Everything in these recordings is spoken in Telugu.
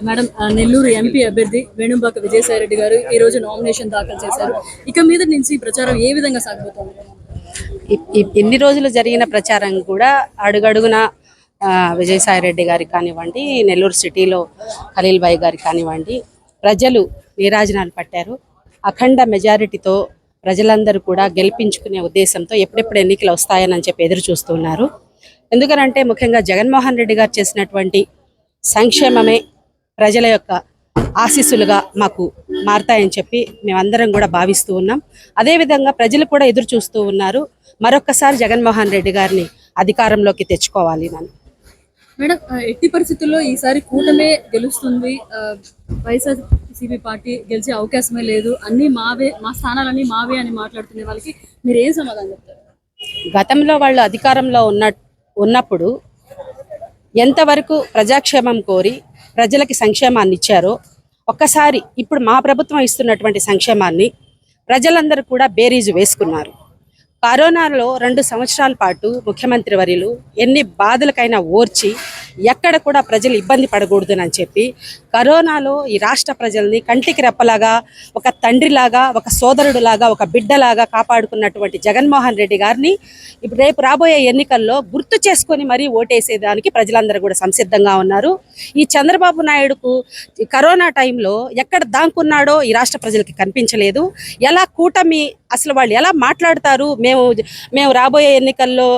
మేడం నెల్లూరు ఎంపీ అభ్యర్థి వేణుంబాక విజయసాయిరెడ్డి గారు ఈ రోజు నామినేషన్ దాఖలు చేశారు. ఇక మీద నుంచి ప్రచారం ఏ విధంగా సాగుతోంది? ఇన్ని రోజులు జరిగిన ప్రచారం కూడా అడుగడుగున విజయసాయిరెడ్డి గారికి కానివ్వండి, నెల్లూరు సిటీలో ఖలీల్ భాయ్ గారికి కానివ్వండి, ప్రజలు నీరాజనాలు పట్టారు. అఖండ మెజారిటీతో ప్రజలందరూ కూడా గెలిపించుకునే ఉద్దేశంతో ఎప్పుడెప్పుడు ఎన్నికలు వస్తాయని చెప్పి ఎదురు చూస్తున్నారు. ఎందుకనంటే ముఖ్యంగా జగన్మోహన్ రెడ్డి గారు చేసినటువంటి సంక్షేమమే ప్రజల యొక్క ఆశీస్సులుగా మాకు మారతాయని చెప్పి మేమందరం కూడా భావిస్తూ ఉన్నాం. అదేవిధంగా ప్రజలు కూడా ఎదురు చూస్తూ ఉన్నారు, మరొక్కసారి జగన్మోహన్ రెడ్డి గారిని అధికారంలోకి తెచ్చుకోవాలి అని. మేడం, ఎట్టి పరిస్థితుల్లో ఈసారి కూటమే గెలుస్తుంది, వైఎస్ఆర్సీపీ పార్టీ గెలిచే అవకాశమే లేదు, అన్ని మావే, మా స్థానాలన్నీ మావే అని మాట్లాడుతున్న వాళ్ళకి మీరు ఏం సమాధానం చెప్తారు? గతంలో వాళ్ళు అధికారంలో ఉన్నప్పుడు ఎంతవరకు ప్రజాక్షేమం కోరి ప్రజలకి సంక్షేమాన్ని ఇచ్చారో ఒక్కసారి ఇప్పుడు మా ప్రభుత్వం ఇస్తున్నటువంటి సంక్షేమాన్ని ప్రజలందరూ కూడా బేరీజు వేసుకున్నారు. కరోనాలో 2 సంవత్సరాల పాటు ముఖ్యమంత్రి వర్యులు ఎన్ని బాధలకైనా ఓర్చి ఎక్కడ కూడా ప్రజలు ఇబ్బంది పడకూడదని చెప్పి కరోనాలో ఈ రాష్ట్ర ప్రజల్ని కంటికి రెప్పలాగా, ఒక తండ్రిలాగా, ఒక సోదరుడులాగా, ఒక బిడ్డలాగా కాపాడుకున్నటువంటి జగన్మోహన్ రెడ్డి గారిని ఇప్పుడు రేపు రాబోయే ఎన్నికల్లో గుర్తు చేసుకొని మరీ ఓటేసేదానికి ప్రజలందరూ కూడా సంసిద్ధంగా ఉన్నారు. ఈ చంద్రబాబు నాయుడుకు కరోనా టైంలో ఎక్కడ దాక్కున్నాడో ఈ రాష్ట్ర ప్రజలకి కనిపించలేదు. ఎలా కూటమి అసలు వాళ్ళు ఎలా మాట్లాడతారు, మేము రాబోయే ఎన్నికల్లో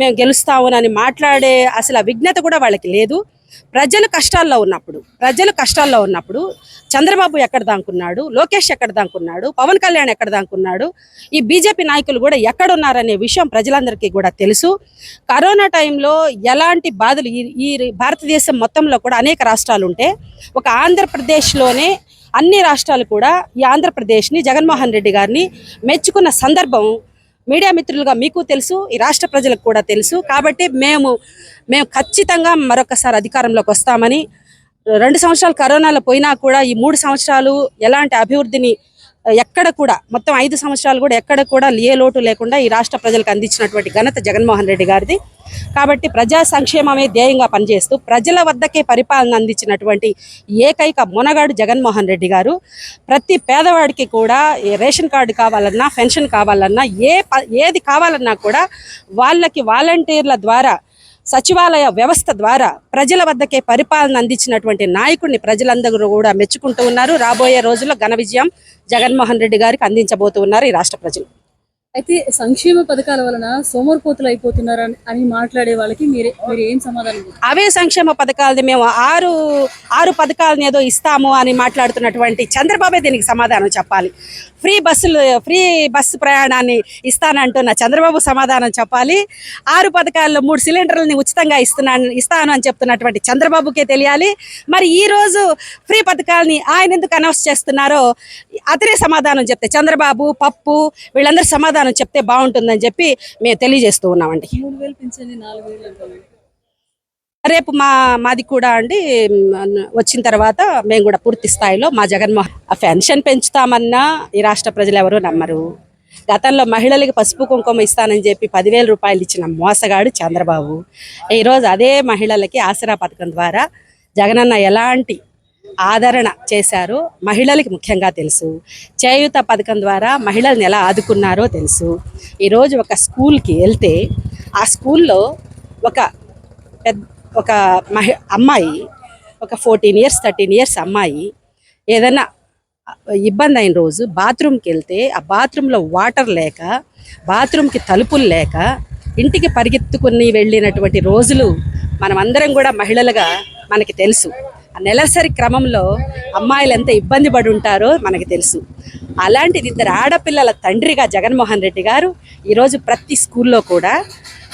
మేము గెలుస్తామని మాట్లాడే అసలు ఆ విజ్ఞత కూడా వాళ్ళకి లేదు. ప్రజలు కష్టాల్లో ఉన్నప్పుడు చంద్రబాబు ఎక్కడ దాక్కున్నాడు, లోకేష్ ఎక్కడ దాక్కున్నాడు, పవన్ కళ్యాణ్ ఎక్కడ దాక్కున్నాడు, ఈ బీజేపీ నాయకులు కూడా ఎక్కడున్నారనే విషయం ప్రజలందరికీ కూడా తెలుసు. కరోనా టైంలో ఎలాంటి బాధలు ఈ భారతదేశం మొత్తంలో కూడా అనేక రాష్ట్రాలు ఉంటే ఒక ఆంధ్రప్రదేశ్లోనే అన్ని రాష్ట్రాలు కూడా ఈ ఆంధ్రప్రదేశ్ని, జగన్మోహన్ రెడ్డి గారిని మెచ్చుకున్న సందర్భం మీడియా మిత్రులుగా మీకు తెలుసు, ఈ రాష్ట్ర ప్రజలకు కూడా తెలుసు. కాబట్టి మేము ఖచ్చితంగా మరొకసారి అధికారంలోకి వస్తామని, 2 సంవత్సరాలు కరోనాలో పోయినా కూడా ఈ 3 సంవత్సరాలు ఎలాంటి అభివృద్ధిని ఎక్కడ కూడా, మొత్తం 5 సంవత్సరాలు కూడా ఎక్కడ కూడా ఏ లోటు లేకుండా ఈ రాష్ట్ర ప్రజలకు అందించినటువంటి ఘనత జగన్మోహన్ రెడ్డి గారిది. కాబట్టి ప్రజా సంక్షేమమే ధ్యేయంగా పనిచేస్తూ ప్రజల వద్దకే పరిపాలన అందించినటువంటి ఏకైక మొనగాడు జగన్మోహన్ రెడ్డి గారు. ప్రతి పేదవాడికి కూడా రేషన్ కార్డు కావాలన్నా, పెన్షన్ కావాలన్నా, ఏది కావాలన్నా కూడా వాళ్ళకి వాలంటీర్ల ద్వారా, సచివాలయ వ్యవస్థ ద్వారా ప్రజల వద్దకే పరిపాలన అందించినటువంటి నాయకుడిని ప్రజలందరూ కూడా మెచ్చుకుంటూ ఉన్నారు. రాబోయే రోజుల్లో ఘన విజయం జగన్మోహన్ రెడ్డి గారికి అందించబోతూ ఉన్నారు ఈ రాష్ట్ర ప్రజలు. అయితే సంక్షేమ పథకాల వలన సోమరిపోతులు అయిపోతున్నారు అని మాట్లాడే వాళ్ళకి మీరు ఏం సమాధానం? అవే సంక్షేమ పథకాలని మేము ఆరు పథకాలను ఏదో ఇస్తాము అని మాట్లాడుతున్నటువంటి చంద్రబాబే దీనికి సమాధానం చెప్పాలి. ఫ్రీ బస్సు ప్రయాణాన్ని ఇస్తానంటున్న చంద్రబాబు సమాధానం చెప్పాలి. 6 పథకాల్లో 3 సిలిండర్లని ఉచితంగా ఇస్తాను అని చెప్తున్నటువంటి చంద్రబాబుకే తెలియాలి. మరి ఈ రోజు ఫ్రీ పథకాలని ఆయన ఎందుకు అనౌన్స్ చేస్తున్నారో అతనే సమాధానం చెప్తే, చంద్రబాబు, పప్పు వీళ్ళందరూ సమాధానం చెప్తే బాగుంటుందని చెప్పి మేము తెలియజేస్తూ ఉన్నామండి. 3000 పింఛన్, 4000 రేపు మాది కూడా అండి వచ్చిన తర్వాత మేము కూడా పూర్తి స్థాయిలో మా జగన్మోహన్ పెన్షన్ పెంచుతామన్నా ఈ రాష్ట్ర ప్రజలు ఎవరూ నమ్మరు. గతంలో మహిళలకి పసుపు కుంకుమ ఇస్తానని చెప్పి 10,000 రూపాయలు ఇచ్చిన మోసగాడు చంద్రబాబు. ఈరోజు అదే మహిళలకి ఆసరా పథకం ద్వారా జగనన్న ఎలాంటి ఆదరణ చేశారో మహిళలకి ముఖ్యంగా తెలుసు. చేయూత పథకం ద్వారా మహిళల్ని ఎలా ఆదుకున్నారో తెలుసు. ఈరోజు ఒక స్కూల్కి వెళ్తే ఆ స్కూల్లో ఒక అమ్మాయి, ఒక 14 years 13 years అమ్మాయి ఏదైనా ఇబ్బంది అయిన రోజు బాత్రూమ్కి వెళ్తే ఆ బాత్రూంలో వాటర్ లేక, బాత్రూమ్కి తలుపులు లేక ఇంటికి పరిగెత్తుకుని వెళ్ళినటువంటి రోజులు మనమందరం కూడా మహిళలుగా మనకి తెలుసు. ఆ నెలసరి క్రమంలో అమ్మాయిలు ఎంత ఇబ్బంది పడి ఉంటారో మనకి తెలుసు. అలాంటిది 2 ఆడపిల్లల తండ్రిగా జగన్మోహన్ రెడ్డి గారు ఈరోజు ప్రతి స్కూల్లో కూడా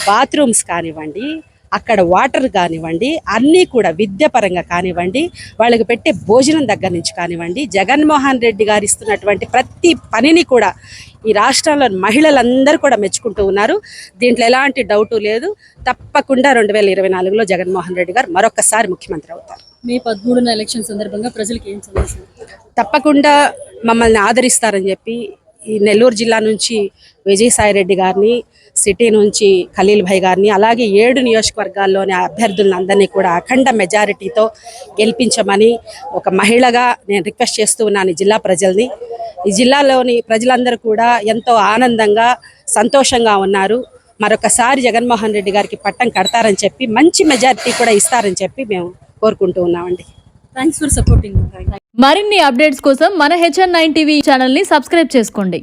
బాత్రూమ్స్ కానివ్వండి, అక్కడ వాటర్ కానివ్వండి, అన్నీ కూడా విద్యాపరంగా కానివ్వండి, వాళ్ళకి పెట్టే భోజనం దగ్గర నుంచి కానివ్వండి, జగన్మోహన్ రెడ్డి గారు ఇస్తున్నటువంటి ప్రతి పనిని కూడా ఈ రాష్ట్రంలో మహిళలందరూ కూడా మెచ్చుకుంటూ ఉన్నారు. దీంట్లో ఎలాంటి డౌటు లేదు. తప్పకుండా 2024లో జగన్మోహన్ రెడ్డి గారు మరొకసారి ముఖ్యమంత్రి అవుతారు. మీ 13న ఎలక్షన్ సందర్భంగా ప్రజలకు ఏం సందేశం? తప్పకుండా మమ్మల్ని ఆదరిస్తారని చెప్పి ఈ నెల్లూరు జిల్లా నుంచి విజయసాయి రెడ్డి గారిని, సిటీ నుంచి ఖలీల్ భాయ్ గారిని, అలాగే 7 నియోజకవర్గాల్లోని అభ్యర్థులను అందరినీ కూడా అఖండ మెజారిటీతో గెలిపించమని ఒక మహిళగా నేను రిక్వెస్ట్ చేస్తూ ఉన్నాను ఈ జిల్లా ప్రజల్ని. ఈ జిల్లాలోని ప్రజలందరూ కూడా ఎంతో ఆనందంగా సంతోషంగా ఉన్నారు. మరొకసారి జగన్మోహన్ రెడ్డి గారికి పట్టం కడతారని చెప్పి, మంచి మెజారిటీ కూడా ఇస్తారని చెప్పి మేము కోరుకుంటూ ఉన్నామండి. Thanks for supporting. మరిన్ని అప్డేట్స్ కోసం మన HN9 టీవీ ఛానల్ని సబ్స్క్రైబ్ చేసుకోండి.